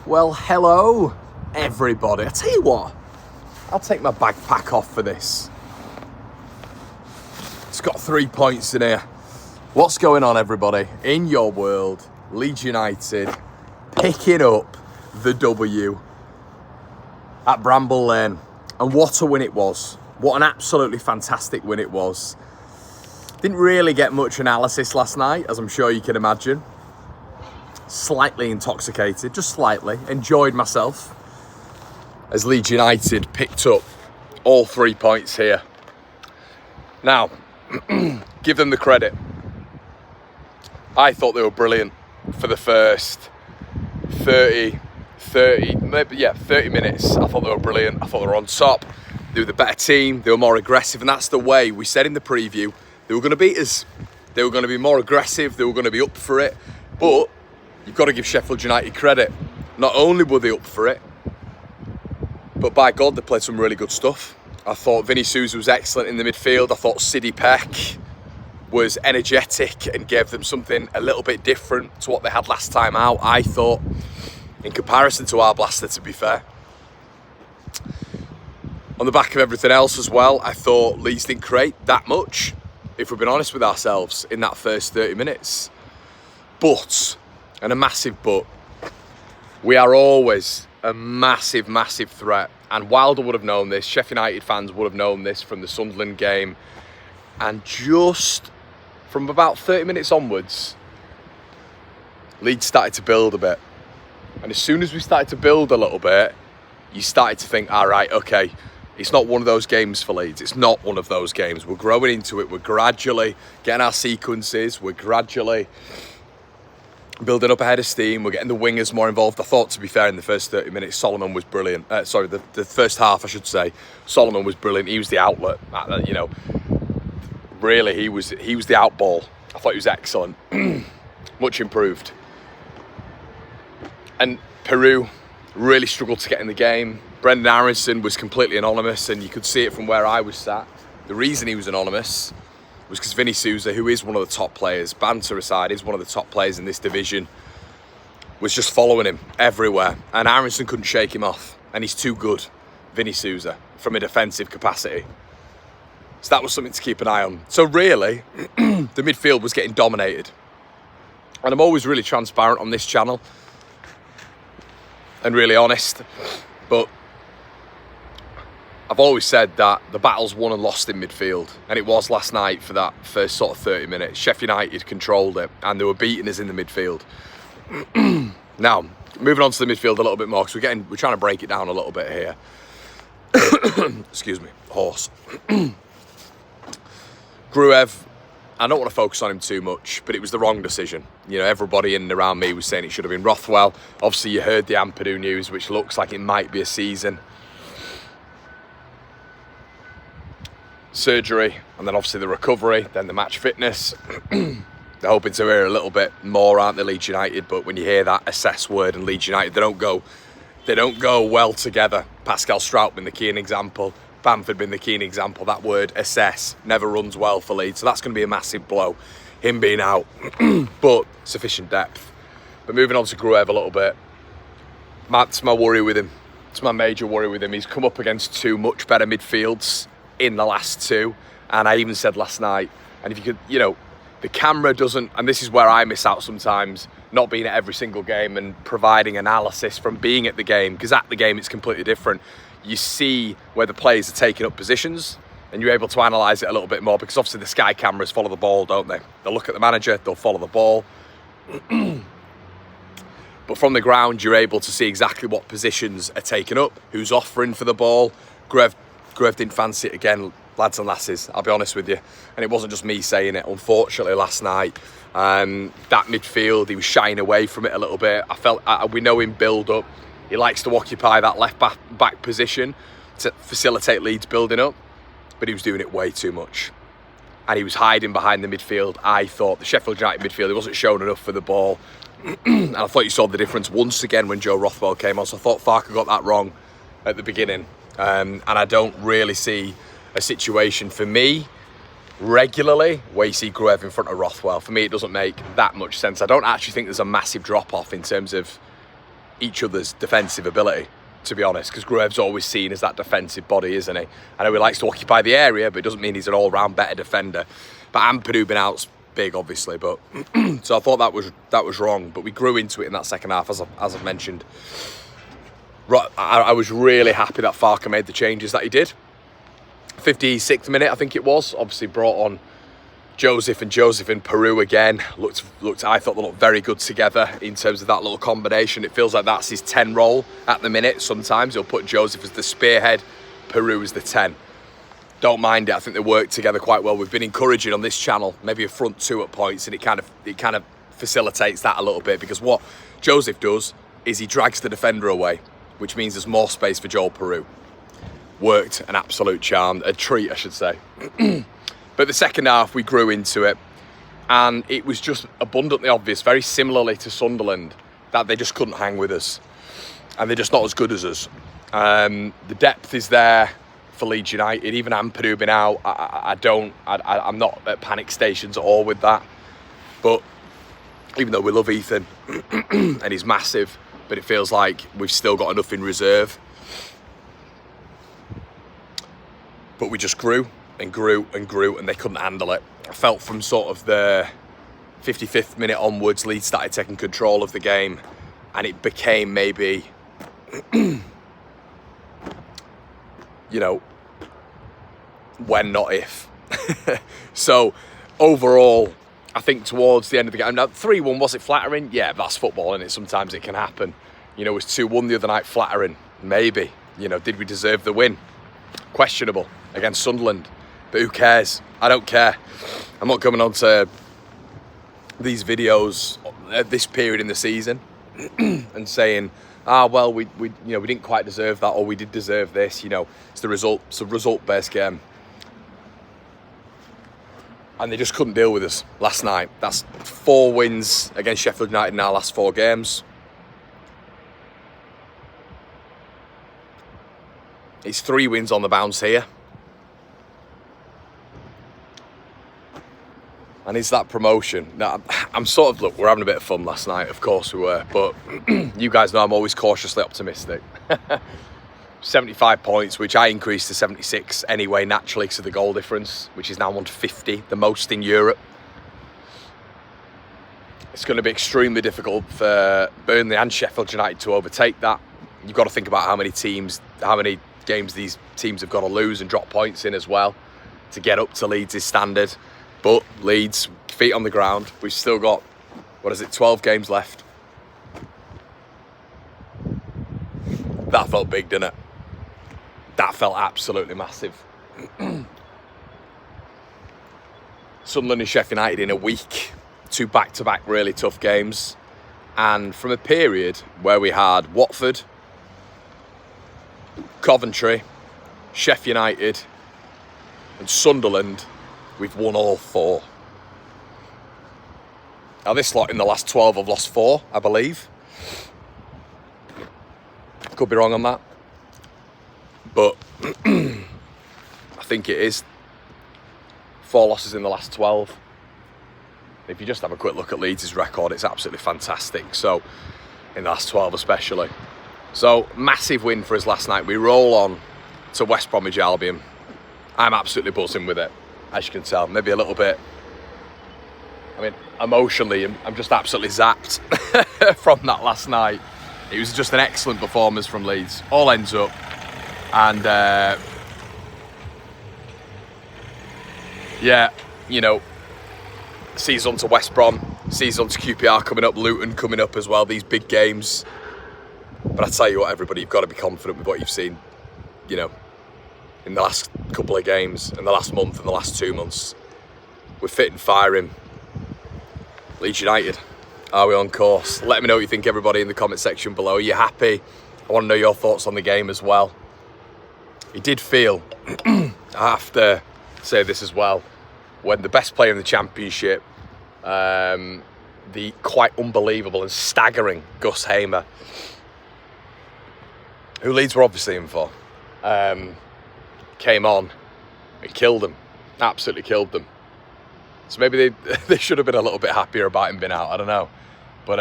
Well, hello, everybody. I tell you what, I'll take my backpack off for this. It's got 3 points in here. What's going on, everybody? In your world, Leeds United picking up the W at Bramall Lane. And what a win it was. What an absolutely fantastic win it was. Didn't really get much analysis last night, as I'm sure you can imagine. Slightly intoxicated, just slightly. Enjoyed myself as Leeds United picked up all 3 points here. Now, give them the credit. I thought they were brilliant for the first 30 minutes. I thought they were brilliant. I thought they were on top. They were the better team. They were more aggressive, and that's the way we said in the preview. They were going to beat us. They were going to be more aggressive. They were going to be up for it. But you've got to give Sheffield United credit. Not only were they up for it, but by God, they played some really good stuff. I thought Vinny Souza was excellent in the midfield. I thought Siddy Peck was energetic and gave them something a little bit different to what they had last time out, I thought, in comparison to our blaster, to be fair. On the back of everything else as well, I thought Leeds didn't create that much, if we've been honest with ourselves, in that first 30 minutes. But, and a massive but, we are always a massive, massive threat. And Wilder would have known this, Sheffield United fans would have known this from the Sunderland game. And just from about 30 minutes onwards, Leeds started to build a bit. And as soon as we started to build a little bit, you started to think, all right, okay, it's not one of those games for Leeds. It's not one of those games. We're growing into it. We're gradually getting our sequences. We're gradually building up a head of steam. We're getting the wingers more involved. I thought, to be fair, in the first 30 minutes, Solomon was brilliant. The first half, I should say. Solomon was brilliant. He was the outlet. You know, really, he was the outball. I thought he was excellent. Much improved. And Peru really struggled to get in the game. Brendan Aronson was completely anonymous, and you could see it from where I was sat. The reason he was anonymous was because Vinny Souza, who is one of the top players, banter aside, is one of the top players in this division, was just following him everywhere. And Aronson couldn't shake him off. And he's too good, Vinny Souza, from a defensive capacity. So that was something to keep an eye on. So really, the midfield was getting dominated. And I'm always really transparent on this channel and really honest. But I've always said that the battle's won and lost in midfield, and it was last night for that first sort of 30 minutes. Sheffield United controlled it, and they were beating us in the midfield. Now, moving on to the midfield a little bit more, because we're trying to break it down a little bit here. Excuse me, horse. Gruev, I don't want to focus on him too much, but it was the wrong decision. You know, everybody in and around me was saying it should have been Rothwell. Obviously, you heard the Ampadu news, which looks like it might be a season. Surgery, and then obviously the recovery, then the match fitness. They're hoping to hear a little bit more, aren't they, Leeds United? But when you hear that assess word and Leeds United, they don't go well together. Pascal Strout been the key example. Bamford been the key example. That word assess never runs well for Leeds, so that's going to be a massive blow, him being out. But sufficient depth. But moving on to Gruev a little bit, that's my worry with him. It's my major worry with him. He's come up against two much better midfields in the last two, and I even said last night, and if you could, you know, the camera doesn't, and this is where I miss out sometimes, not being at every single game and providing analysis from being at the game, because at the game it's completely different. You see where the players are taking up positions, and you're able to analyse it a little bit more, because obviously the Sky cameras follow the ball, don't they? They'll look at the manager, they'll follow the ball. But from the ground, you're able to see exactly what positions are taken up, who's offering for the ball. Gruev didn't fancy it again, lads and lasses, I'll be honest with you. And it wasn't just me saying it, unfortunately, last night. That midfield, he was shying away from it a little bit. We know him build up. He likes to occupy that left back position to facilitate Leeds building up, but he was doing it way too much. And he was hiding behind the midfield. I thought the Sheffield United midfield, he wasn't showing enough for the ball. And I thought you saw the difference once again when Joe Rothwell came on. So I thought Farke got that wrong at the beginning. And I don't really see a situation for me regularly where you see Gruev in front of Rothwell. For me, it doesn't make that much sense. I don't actually think there's a massive drop-off in terms of each other's defensive ability, to be honest, because Graves always seen as that defensive body, isn't he? I know he likes to occupy the area, but it doesn't mean he's an all-round better defender. But Ampadu being out's big, obviously, but so I thought that was wrong, but we grew into it in that second half, as I've mentioned. I was really happy that Farke made the changes that he did. 56th minute, I think it was, obviously brought on Joseph and Peru again. I thought they looked very good together in terms of that little combination. It feels like that's his 10 role at the minute. Sometimes he'll put Joseph as the spearhead, Peru as the 10. Don't mind it. I think they work together quite well. We've been encouraging on this channel, maybe a front two at points, and it kind of facilitates that a little bit, because what Joseph does is he drags the defender away, which means there's more space for Joel Peru. Worked an absolute charm, a treat, I should say. But the second half, we grew into it, and it was just abundantly obvious, very similarly to Sunderland, that they just couldn't hang with us, and they're just not as good as us. The depth is there for Leeds United. Even Ampadu being out, I'm not at panic stations at all with that. But even though we love Ethan and he's massive, but it feels like we've still got enough in reserve. But we just grew and grew and grew, and they couldn't handle it. I felt from sort of the 55th minute onwards, Leeds started taking control of the game, and it became maybe, you know, when, not if. So overall, I think towards the end of the game, now 3-1, was it flattering? Yeah, that's football, and sometimes it can happen. You know, was 2-1 the other night flattering? Maybe. You know, did we deserve the win? Questionable against Sunderland. But who cares? I don't care. I'm not coming on to these videos at this period in the season and saying, well, we didn't quite deserve that, or we did deserve this. You know, it's the result. It's a result-based game. And they just couldn't deal with us last night. That's 4 wins against Sheffield United in our last 4 games. It's 3 wins on the bounce here. And it's that promotion. Now, look, we're having a bit of fun last night, of course we were, but you guys know I'm always cautiously optimistic. 75 points, which I increased to 76 anyway, naturally, because of the goal difference, which is now 150, the most in Europe. It's going to be extremely difficult for Burnley and Sheffield United to overtake that. You've got to think about how many games these teams have got to lose and drop points in as well to get up to Leeds' standard. But Leeds, feet on the ground, we've still got, 12 games left. That felt big, didn't it? That felt absolutely massive. Sunderland and Sheffield United in a week, 2 back-to-back really tough games. And from a period where we had Watford, Coventry, Sheffield United and Sunderland, we've won all 4. Now this lot in the last 12 have lost 4, I believe. Could be wrong on that. But I think it is 4 losses in the last 12. If you just have a quick look at Leeds' record, it's absolutely fantastic. So, in the last 12 especially. So, massive win for us last night. We roll on to West Bromwich Albion. I'm absolutely buzzing with it, as you can tell. Maybe a little bit, emotionally, I'm just absolutely zapped from that last night. It was just an excellent performance from Leeds. All ends up. And, sees on to West Brom, sees on to QPR coming up, Luton coming up as well, these big games. But I tell you what, everybody, you've got to be confident with what you've seen, in the last couple of games, in the last month, in the last 2 months. We're fit and firing. Leeds United, are we on course? Let me know what you think, everybody, in the comment section below. Are you happy? I want to know your thoughts on the game as well. It did feel, I have to say this as well, when the best player in the Championship, the quite unbelievable and staggering Gus Hamer, who Leeds were obviously in for, came on and killed them, absolutely killed them. So maybe they should have been a little bit happier about him being out, I don't know. But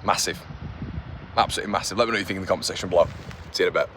Massive. Absolutely massive. Let me know what you think in the comment section below. See you in a bit.